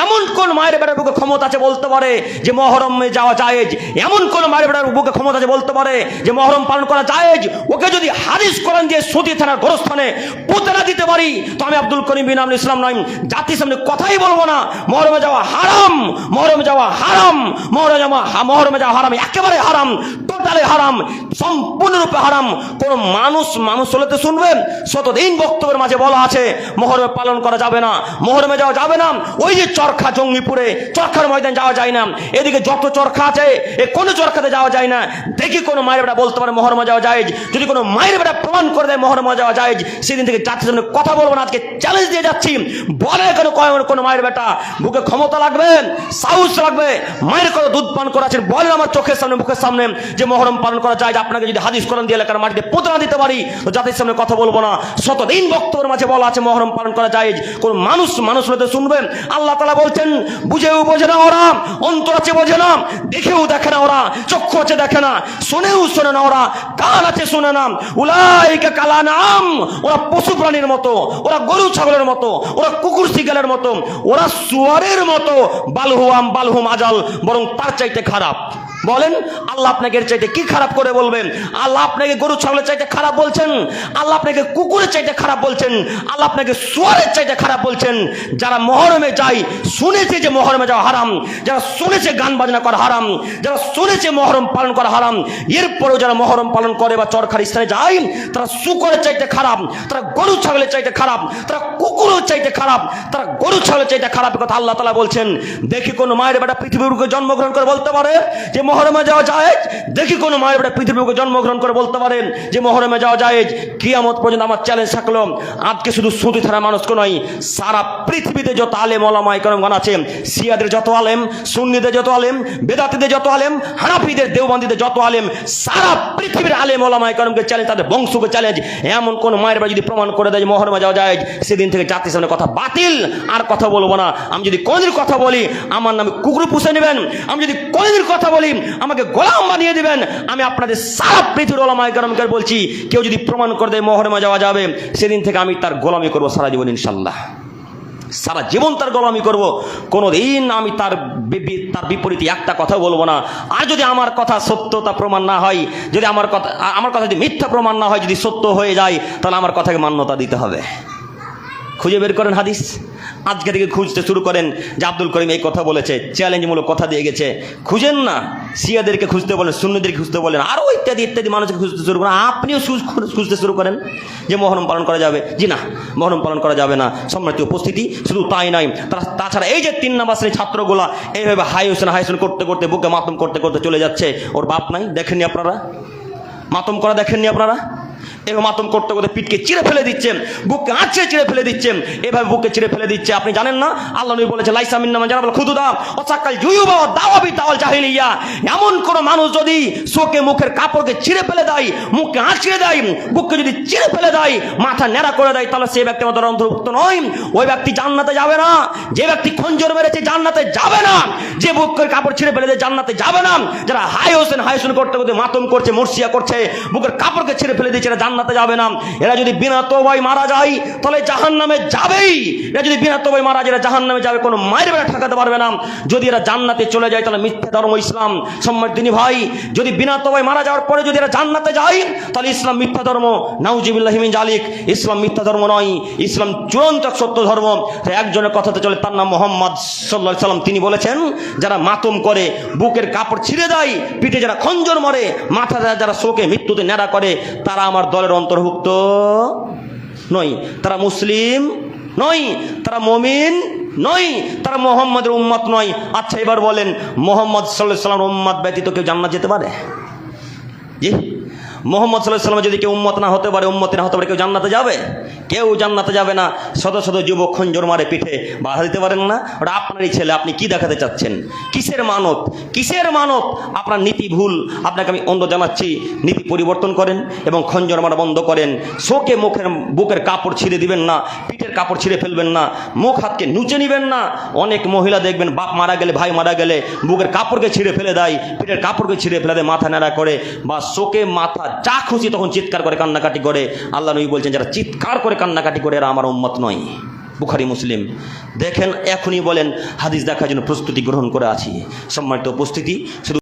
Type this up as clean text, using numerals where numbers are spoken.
এমন কোন মায়ের বেটার বুকে ক্ষমতা আছে বলতে পারে যে মহরমে যাওয়া জায়েজ? এমন কোন মায়ের বেটার বুকে ক্ষমতা আছে বলতে পারে যে মহরম পালন করা জায়েজ? ওকে যদি হাদিস কোরআন দিয়ে সতী থানার গোরস্থানে পুঁতে না দিতে পারি তো আমি আব্দুল করিম বিন আমিনুল ইসলাম নয়, জাতির সামনে কথাই বলবো না। মহরমে যাওয়া হারাম, মহরমে যাওয়া হারাম, মহরমে যাওয়া হারাম, একেবারে হারাম, টোটালি হারাম, সম্পূর্ণরূপে হারাম। কোন মানুষ হলেতে শুনবেন শতদিন বক্তব্যের মাঝে বলা আছে মহরমে পালন করা যাবে না, মহরমে যাওয়া যাবে না। ওই যে চরখা জঙ্গিপুরে চরখার ময়দান যাওয়া যায় না, এদিকে যত চরখা আছে এ কোনো চরখাতে যাওয়া যায় না। দেখি কোনো মায়ের বেটা বলতে পারে মহরমে যাওয়া যায়? যদি কোনো মায়ের বেটা প্রমাণ করে দেয় মহরমে যাওয়া যায়, সেদিন থেকে জাতির সামনে কথা বলবো না। আজকে চ্যালেঞ্জ দিয়ে যাচ্ছি, বলে কোনো মায়ের বেটা বুকে ক্ষমতা লাগবে, সাহস লাগবে, মায়ের করে দুধ পান করা আছে, বলেন আমার চোখের সামনে মুখের সামনে যে মহরম পালন করা যায়। আপনাকে যদি হাদিস কোরআন দিয়ে এলাকার মাটিতে পুঁতে না দিতে পারি তো জাতির সামনে কথা বলবো না। শতদিন বক্তব্যের মাঝে বলা আছে মহরম পালন করা যায়, কোন মানুষ হতে শুনবেন? আল্লাহ তাআলা বলছেন বুঝেও বোঝে না ওরা, অন্তর আছে বোঝে না, দেখেও দেখে না ওরা, চক্ষু আছে দেখে না, শোনেও শোনে না ওরা, কান আছে শুনে না। উলাইকা কালানাম, ওরা পশু প্রাণীর মতো, ওরা গরু ছাগলের মতো, ওরা কুকুর শিকালের মতো, ওরা শুয়ারের মতো। বালহুম আজাল, বরং তার চাইতে খারাপ। বলেন আল্লাহ আপনাকে এর চাইতে কি খারাপ করে বলবেন? আল্লাহ আপনাকে গরু ছাগলের চাইতে খারাপ বলছেন, আল্লাহ আপনাকে কুকুরের চাইতে খারাপ বলছেন, আল্লাহ আপনাকে শুয়ারের চাইতে খারাপ বলছেন। যারা মহরমে যায়, শুনেছে যে মহরমে যাওয়া হারাম, যারা শুনেছে গান বাজনা করা হারাম, যারা শুনেছে মহরম পালন করা হারাম, এরপরেও যারা মহরম পালন করে বা চরখার স্থানে যায়, তারা শুকরের চাইতে খারাপ, তারা গরু ছাগলের চাইতে খারাপ, তারা কুকুরের চাইতে খারাপ, তারা গরু ছাগলের চাইতে খারাপ। কথা আল্লাহ তাআলা বলছেন। দেখি কোন মায়ের বেটা পৃথিবীর বুকে জন্মগ্রহণ করে বলতে পারে যে মহরমে যাওয়া জায়েজ? দেখি কোন মায়ের বেটা পৃথিবীর বুকে জন্মগ্রহণ করে বলতে পারেন যে মহরমে যাওয়া জায়েজ? কিয়ামত পর্যন্ত আমার চ্যালেঞ্জ থাকলো, আজকে শুধু সুতি থানা মানুষকে নয়, সারা পৃথিবীতে যত আলেম ওলামায়ে কেরামগণ আছে, শিয়াদের যত আলেম, সুন্নিদের যত আলেম, বেদাতীদের যত আলেম, হানাফিদের দেওবন্দিদের যত আলেম, সারা পৃথিবীর আলেম ওলামায়ে কেরামকে চ্যালেঞ্জ, তাদের বংশকে চ্যালেঞ্জ। এমন কোন মায়ের বেটা যদি প্রমাণ করে দেয় যে মহরমে যাওয়া জায়েজ, সেদিন থেকে জাতির সামনে কথা বাতিল, আর কথা বলবো না। আমি যদি কোনদিন কথা বলি আমার নামে কুকুর পুষে নেবেন, আমি যদি কোনদিন কথা বলি আমাকে গোলাম বানিয়ে দিবেন। আমি আপনাদের সারা পৃথিবীর ওলামায়ে কেরামকে বলছি, কেউ যদি প্রমাণ করে দেয় মহরমে যাওয়া যাবে, সেদিন থেকে আমি তার গোলামি করবো সারা জীবন, ইনশাল্লাহ সারা জীবন তার গোলামি করব। কোনোদিন আমি তার বিপরীতে একটা কথা বলবো না। আর যদি আমার কথা সত্যতা প্রমাণ না হয়, যদি আমার কথা যদি মিথ্যা প্রমাণ না হয়, যদি সত্য হয়ে যায়, তাহলে আমার কথাকে মান্যতা দিতে হবে। খুঁজে বের করেন হাদিস, আজকে থেকে খুঁজতে শুরু করেন যে আব্দুল করিম এই কথা বলেছে, চ্যালেঞ্জমূলক কথা দিয়ে গেছে। খুঁজেন না, শিয়াদেরকে খুঁজতে বলেন, সুন্নিদেরকে খুঁজতে বলেন, আরও ইত্যাদি ইত্যাদি মানুষকে খুঁজতে শুরু করেন। আপনিও খুঁজতে শুরু করেন যে মহরম পালন করা যাবে। জি না, মহরম পালন করা যাবে না। সম্মানিত উপস্থিতি, শুধু তাই নয়, তাছাড়া এই যে 3 নম্বর শ্রেণীর ছাত্রগুলা এইভাবে হাইসন করতে করতে, বুকে মাতম করতে করতে চলে যাচ্ছে, ওর বাপ নাই, দেখেননি আপনারা? মাতম করা দেখেননি আপনারা? এভাবে মাতম করতে করতে পিঠকে চিড়ে ফেলে দিচ্ছেন, বুককে আঁচড়ে চিড়ে ফেলে দিচ্ছেন, এভাবে বুককে চিড়ে ফেলে দিচ্ছে। আপনি জানেন না আল্লাহ নবী বলেছে লাইসা মিন্না মান জারাবাল খুদুদা ও সাকাল জুয়ুবা ওয়া দাওয়াবি তাওয়াল জাহিলিয়া। এমন কোন মানুষ যদি শোকে মুখের কাপড়কে চিড়ে ফেলে দেয়, মুখকে আঁচড়ে দেয়, বুককে যদি চিড়ে ফেলে দেয়, মাথা ন্যাড়া করে দেয়, তাহলে সেই ব্যক্তি আমাদের অন্তর্ভুক্ত নয়। ওই ব্যক্তি জান্নাতে যাবে না। যে ব্যক্তি খঞ্জর মেরেছে জান্নাতে যাবে না। যে বুকের কাপড় ছিঁড়ে ফেলে দেয় জান্নাতে যাবে না। যারা হাইসন করতে করতে মাতম করছে, মুর্শিয়া করছে, বুকের কাপড়কে ছিঁড়ে ফেলে দিচ্ছে, এরা জান্নাতে যাবে না। এরা যদি বিনা তওবায় মারা যায় তাহলে জাহান্নামে যাবেই। এরা যদি বিনা তওবায় মারা যায় জাহান্নামে যাবে, কোনো মায়ের বেলা ঠকাতে পারবে না। যদি এরা জান্নাতে চলে যায় তাহলে মিথ্যা ধর্ম ইসলাম। সম্মানিত দিনী ভাই, যদি বিনা তওবায় মারা যাওয়ার পরে যদি এরা জান্নাতে যায় তাহলে ইসলাম মিথ্যা ধর্ম। নাউজুবিল্লাহি মিন জালিক। ইসলাম মিথ্যা ধর্ম নয়, ইসলাম চূড়ান্ত সত্য ধর্ম। একজনের কথাতে চলে, তার নাম মুহাম্মদ সাল্লাল্লাহু আলাইহি সাল্লাম। তিনি বলেছেন যারা মাতম করে, বুকের কাপড় ছিঁড়ে দেয়, পিঠে যারা খঞ্জর মারে, মাথা যারা শোকে মৃত্যুতে ন্যাড়া করে, তারা আমার দলের অন্তর্ভুক্ত নয়, তারা মুসলিম নয়, তারা মুমিন নয়, তারা মুহাম্মদের উম্মত নয়। আচ্ছা এবার বলেন, মুহাম্মদ সাল্লাল্লাহু আলাইহি ওয়াসাল্লামের উম্মত ব্যতীত কেউ জান্নাত যেতে পারে? জি, মুহাম্মদ সাল্লাল্লাহু আলাইহি ওয়াসাল্লাম যদি কেউ উম্মত না হতে পারে, উম্মতি না হতে পারে, কেউ জান্নাতে যাবে? কেউ জান্নাতে যাবে না। শত শত যুবক খঞ্জর মারে পিঠে, বাধা দিতে পারেন না? ওটা আপনারই ছেলে, আপনি কি দেখাতে চাচ্ছেন? কিসের মানত? কিসের মানত? আপনার নীতি ভুল। আপনাকে আমি অনুরোধ জানাচ্ছি, নীতি পরিবর্তন করেন এবং খঞ্জর মারা বন্ধ করেন। শোকে বুকের কাপড় ছিঁড়ে দিবেন না, পিঠের কাপড় ছিঁড়ে ফেলবেন না, মুখ হাতকে নুচে নিবেন না। অনেক মহিলা দেখবেন বাপ মারা গেলে, ভাই মারা গেলে বুকের কাপড়কে ছিঁড়ে ফেলে দেয়, পিঠের কাপড়কে ছিঁড়ে ফেলে দেয়, মাথা ন্যাড়া করে, বা শোকে মাথা যা খুশি তখন চিৎকার করে কান্নাকাটি করে। আল্লাহ নবী বলছেন যারা চিৎকার করে কান্নাকাটি করে এরা আমার উম্মত নয়। বুখারী মুসলিম। দেখেন এখনই বলেন হাদিস দেখার জন্য প্রস্তুতি গ্রহণ করে আছি। সম্মানিত উপস্থিতি, শুধু